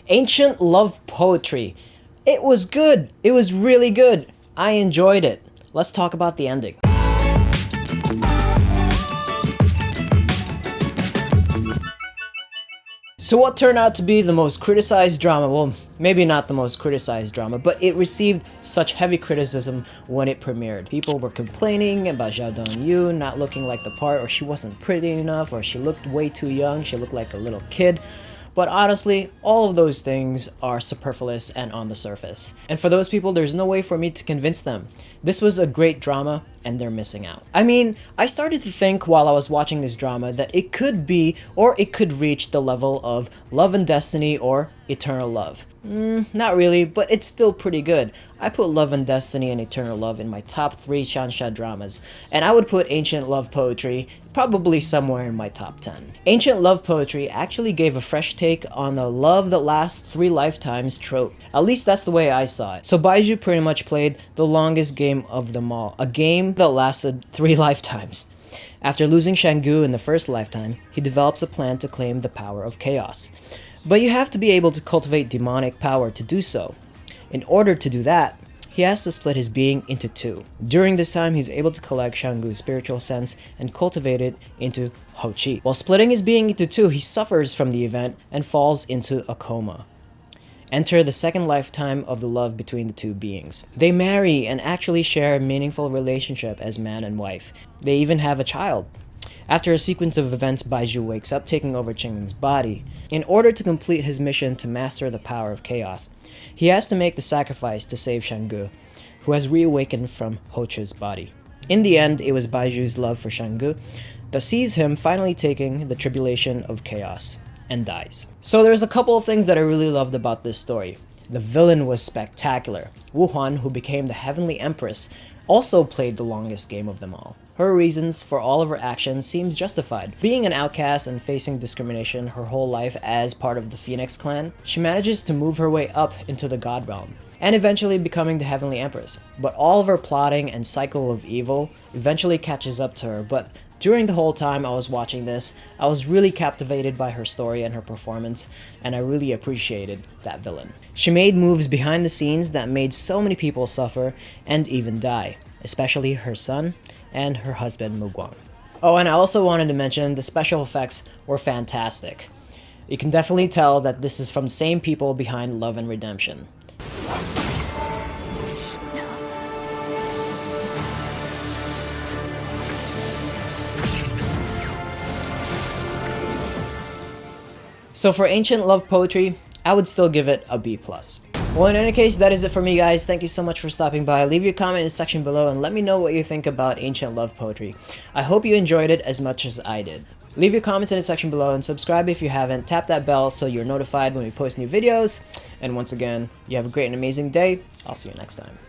Ancient love poetry. It was good. It was really good. I enjoyed it. Let's talk about the ending. So what turned out to be the most criticized drama, well, maybe not the most criticized drama, but it received such heavy criticism when it premiered. People were complaining about Jia Dong-yu not looking like the part, or she wasn't pretty enough, or she looked way too young, she looked like a little kid. But honestly, all of those things are superfluous and on the surface. And for those people, there's no way for me to convince them. This was a great drama, and they're missing out. I mean, I started to think while I was watching this drama that it could be, or it could reach the level of Love and Destiny or Eternal Love. Not really, but it's still pretty good. I put Love and Destiny and Eternal Love in my top 3 Shansha dramas, and I would put Ancient Love Poetry probably somewhere in my top 10. Ancient Love Poetry actually gave a fresh take on the love that lasts 3 lifetimes trope. At least that's the way I saw it. So Bai Jue pretty much played the longest game of them all, a game that lasted 3 lifetimes. After losing Shang-gu in the first lifetime, he develops a plan to claim the power of chaos. But you have to be able to cultivate demonic power to do so. In order to do that, he has to split his being into 2. During this time, he's able to collect Shang-gu's spiritual sense and cultivate it into Hou-Chi. While splitting his being into 2, he suffers from the event and falls into a coma. Enter the second lifetime of the love between the 2 beings. They marry and actually share a meaningful relationship as man and wife. They even have a child. After a sequence of events, Bai Jue wakes up, taking over Qingming's body. In order to complete his mission to master the power of chaos, he has to make the sacrifice to save Shang-gu, who has reawakened from Hou-Chi's body. In the end, it was Bai Jue's love for Shang-gu that sees him finally taking the tribulation of chaos and dies. So there's a couple of things that I really loved about this story. The villain was spectacular. Wu Huan, who became the Heavenly Empress, also played the longest game of them all. Her reasons for all of her actions seems justified. Being an outcast and facing discrimination her whole life as part of the Phoenix clan, she manages to move her way up into the God realm, and eventually becoming the Heavenly Empress. But all of her plotting and cycle of evil eventually catches up to her, but during the whole time I was watching this, I was really captivated by her story and her performance, and I really appreciated that villain. She made moves behind the scenes that made so many people suffer and even die, especially her son and her husband Mu-Guang. Oh, and I also wanted to mention the special effects were fantastic. You can definitely tell that this is from the same people behind Love and Redemption. So for Ancient Love Poetry, I would still give it a B+. Well, in any case, that is it for me, guys. Thank you so much for stopping by. Leave your comment in the section below and let me know what you think about Ancient Love Poetry. I hope you enjoyed it as much as I did. Leave your comments in the section below and subscribe if you haven't. Tap that bell so you're notified when we post new videos. And once again, you have a great and amazing day. I'll see you next time.